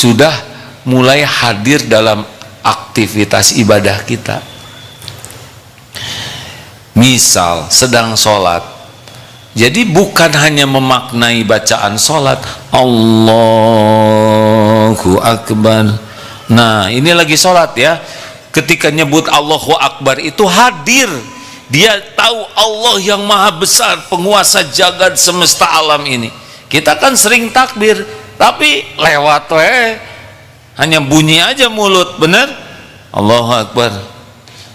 sudah mulai hadir dalam aktivitas ibadah kita. Misal sedang sholat, jadi bukan hanya memaknai bacaan sholat Allahu Akbar. Nah ini lagi sholat ya, ketika nyebut Allahu Akbar itu hadir, dia tahu Allah yang maha besar, penguasa jagat semesta alam ini. Kita kan sering takbir tapi lewat hanya bunyi aja mulut, bener? Allahu Akbar,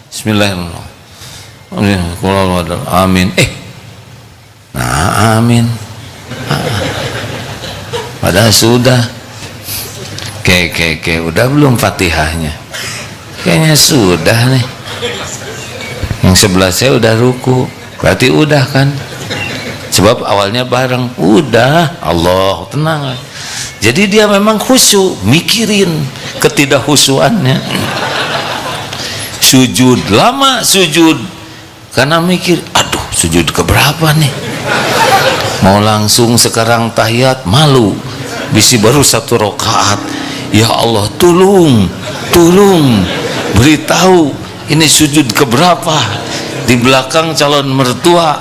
Bismillahirrahmanirrahim, amin. Nah amin, padahal sudah udah belum Fatihahnya, kayaknya sudah nih. Yang sebelah saya udah ruku, berarti udah kan, sebab awalnya bareng. Udah, Allah tenang. Jadi dia memang khusyuk, mikirin ketidakhusyuannya. Sujud, lama sujud karena mikir, aduh sujud keberapa nih, mau langsung sekarang tahiyat malu, bisi baru 1 rakaat. Ya Allah tolong beritahu ini sujud keberapa, di belakang calon mertua,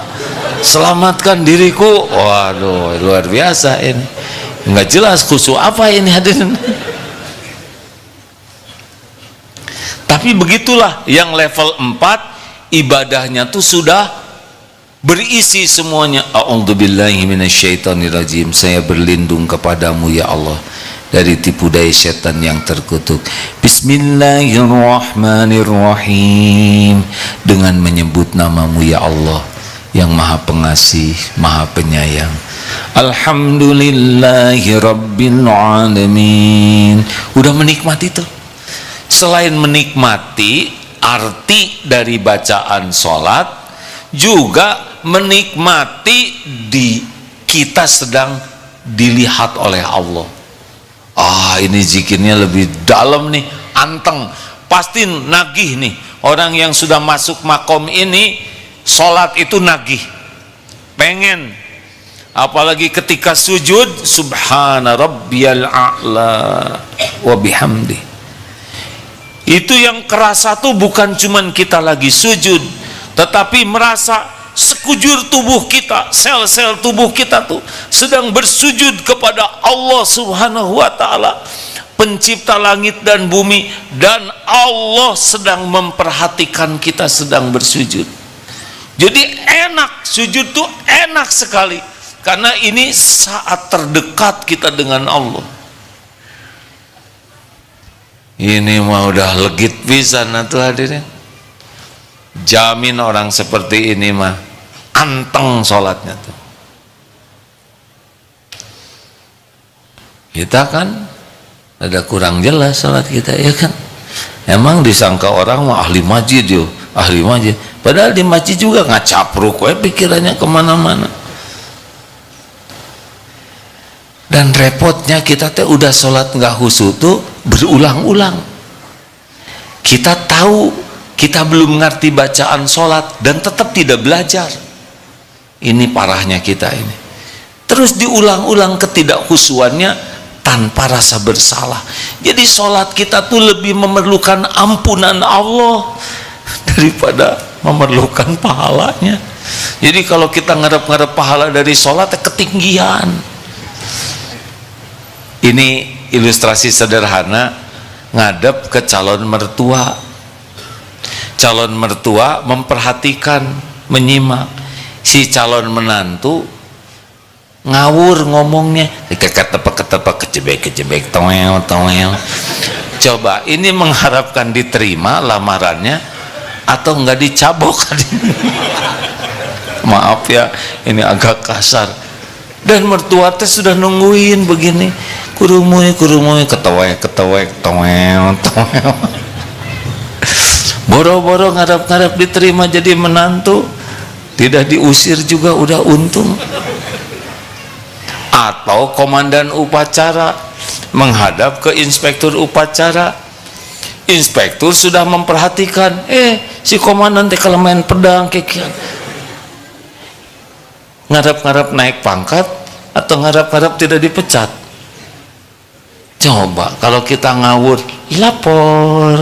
selamatkan diriku. Waduh luar biasa ini, nggak jelas khusyuk apa ini hadirin. Tapi begitulah yang level 4 ibadahnya tuh sudah berisi semuanya. A'udzubillahi minasyaitonirrajim, saya berlindung kepadamu ya Allah dari tipu daya setan yang terkutuk. Bismillahirrahmanirrahim, dengan menyebut namamu ya Allah yang maha pengasih, maha penyayang. Alhamdulillahi rabbil alamin. Udah menikmati itu. Selain menikmati arti dari bacaan sholat, juga menikmati kita sedang dilihat oleh Allah. Ini zikirnya lebih dalam nih, anteng, pasti nagih nih. Orang yang sudah masuk makom ini, sholat itu nagih, pengen. Apalagi ketika sujud, subhana rabbiyal a'la wa bihamdi. Itu yang kerasa tuh bukan cuman kita lagi sujud, tetapi merasa sekujur tubuh kita, sel-sel tubuh kita tuh sedang bersujud kepada Allah Subhanahu wa ta'ala, pencipta langit dan bumi, dan Allah sedang memperhatikan kita sedang bersujud. Jadi enak, sujud tuh enak sekali, karena ini saat terdekat kita dengan Allah. Ini mah udah legit pisan tuh hadirin. Jamin orang seperti ini mah anteng sholatnya tuh. Kita kan ada kurang jelas sholat kita, ya kan? Emang disangka orang mah ahli masjid yo, ahli masjid. Padahal di masjid juga ngacapruk, pikirannya kemana-mana. Dan repotnya kita teh udah sholat nggak khusyuk tuh berulang-ulang. Kita tahu kita belum ngerti bacaan sholat dan tetap tidak belajar. Ini parahnya kita ini. Terus diulang-ulang ketidakkhusyuannya tanpa rasa bersalah. Jadi sholat kita tuh lebih memerlukan ampunan Allah daripada memerlukan pahalanya. Jadi kalau kita ngarep-ngarep pahala dari sholat ketinggian. Ini ilustrasi sederhana ngadep ke calon mertua. Calon mertua memperhatikan, menyimak. Si calon menantu ngawur ngomongnya, ketepek kecebek toel. Coba ini mengharapkan diterima lamarannya atau enggak dicabok? Maaf ya, ini agak kasar. Dan mertua teh sudah nungguin begini, kurumuy ketewek toel. Boro-boro ngarep-ngarep diterima jadi menantu, tidak diusir juga udah untung. Atau komandan upacara menghadap ke inspektur upacara, inspektur sudah memperhatikan, si komandan teh kalau main pedang kekian, ngarep-ngarep naik pangkat atau ngarep-ngarep tidak dipecat. Coba kalau kita ngawur, lapor,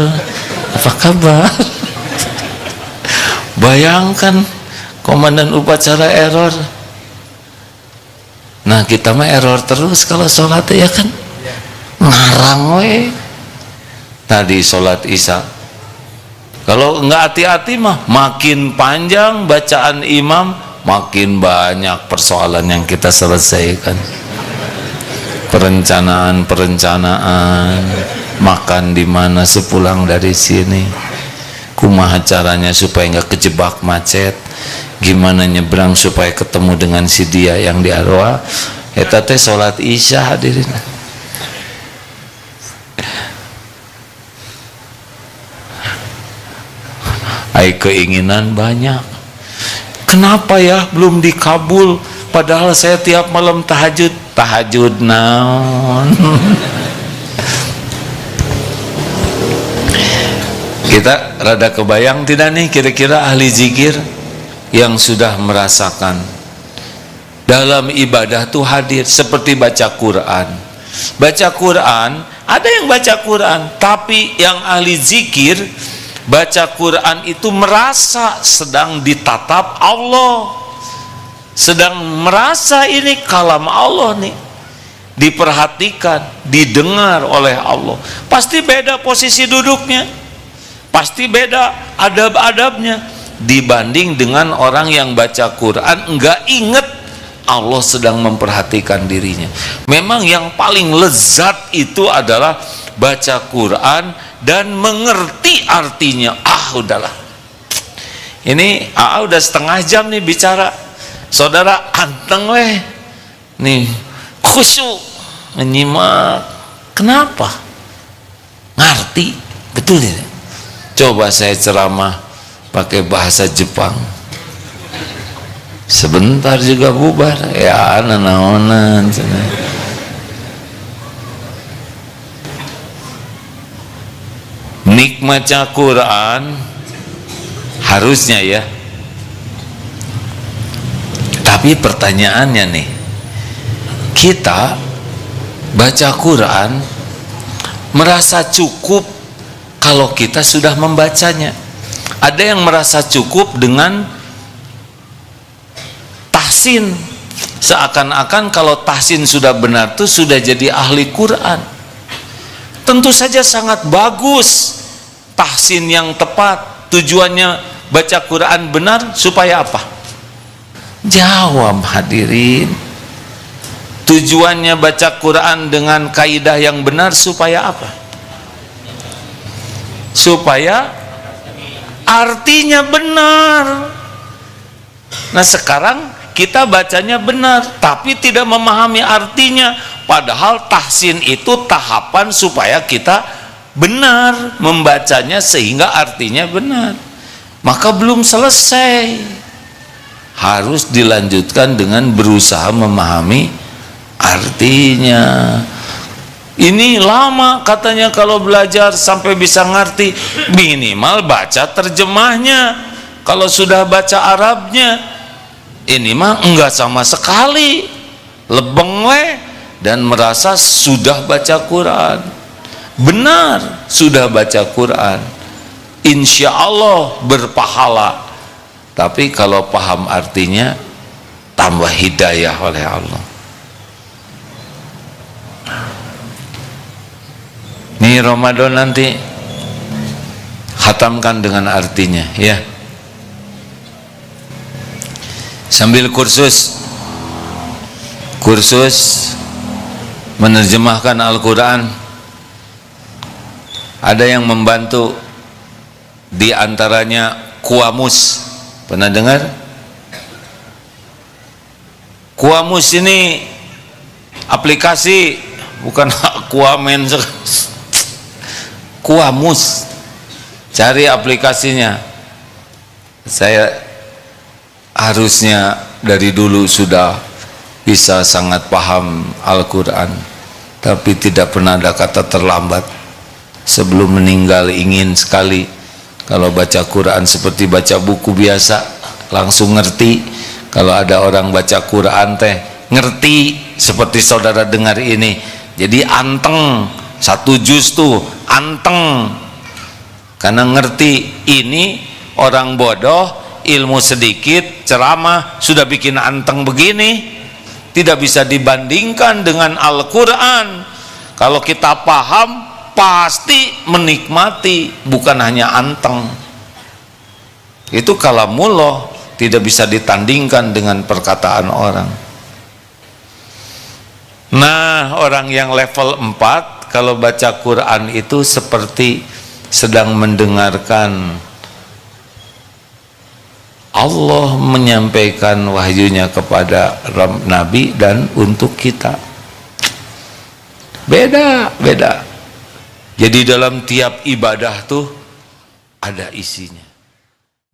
apa kabar? Bayangkan komandan upacara error. Nah kita mah error terus kalau sholat ya kan, ngarang we. Tadi sholat isya, kalau nggak hati-hati mah makin panjang bacaan imam, makin banyak persoalan yang kita selesaikan. Perencanaan, makan di mana sepulang dari sini, kumaha caranya supaya nggak kejebak macet, gimana nyebrang supaya ketemu dengan si dia yang di Arwah. Eta teh sholat isya hadirin. Ai keinginan banyak. Kenapa ya belum dikabul? Padahal saya tiap malam tahajud. Tahajud naon? Kita rada kebayang tidak nih kira-kira ahli zikir yang sudah merasakan dalam ibadah tuh hadir seperti baca Quran. Baca Quran, ada yang baca Quran, tapi yang ahli zikir baca Quran itu merasa sedang ditatap Allah, sedang merasa ini kalam Allah nih, diperhatikan, didengar oleh Allah. Pasti beda posisi duduknya, pasti beda adab-adabnya dibanding dengan orang yang baca Quran enggak inget Allah sedang memperhatikan dirinya. Memang yang paling lezat itu adalah baca Quran dan mengerti artinya. Udahlah, ini udah setengah jam nih bicara, saudara anteng weh nih, khusyuk menyimak. Kenapa? Ngerti betul ya. Coba saya ceramah pakai bahasa Jepang, sebentar juga bubar ya, nanaonan. Nikmatnya Quran harusnya ya, tapi pertanyaannya nih, kita baca Quran merasa cukup kalau kita sudah membacanya. Ada yang merasa cukup dengan tahsin, seakan-akan kalau tahsin sudah benar tuh sudah jadi ahli Quran. Tentu saja sangat bagus tahsin yang tepat. Tujuannya baca Quran benar supaya apa? Jawab hadirin. Tujuannya baca Quran dengan kaidah yang benar supaya apa? Supaya artinya benar. Nah sekarang kita bacanya benar tapi tidak memahami artinya, padahal tahsin itu tahapan supaya kita benar membacanya sehingga artinya benar. Maka belum selesai, harus dilanjutkan dengan berusaha memahami artinya. Ini lama katanya kalau belajar sampai bisa ngerti, minimal baca terjemahnya. Kalau sudah baca Arabnya, ini mah enggak sama sekali, lebeng we, dan merasa sudah baca Quran. Benar sudah baca Quran, insya Allah berpahala. Tapi kalau paham artinya, tambah hidayah oleh Allah. Nih Ramadan nanti khatamkan dengan artinya ya, sambil kursus menerjemahkan Al-Quran. Ada yang membantu, di antaranya Qamus. Pernah dengar? Qamus ini aplikasi, bukan Aquaman. Qamus, cari aplikasinya. Saya harusnya dari dulu sudah bisa sangat paham Al-Quran, tapi tidak pernah ada kata terlambat. Sebelum meninggal ingin sekali kalau baca Quran seperti baca buku biasa, langsung ngerti. Kalau ada orang baca Quran teh ngerti seperti saudara dengar ini, Jadi anteng, satu juz tuh anteng, karena ngerti ini orang bodoh, ilmu sedikit, ceramah sudah bikin anteng begini, tidak bisa dibandingkan dengan Al-Quran. Kalau kita paham pasti menikmati, bukan hanya anteng. Itu kalamullah, tidak bisa ditandingkan dengan perkataan orang. Nah, orang yang level 4 kalau baca Quran itu seperti sedang mendengarkan Allah menyampaikan wahyunya kepada Nabi dan untuk kita. Beda. Jadi dalam tiap ibadah tuh ada isinya.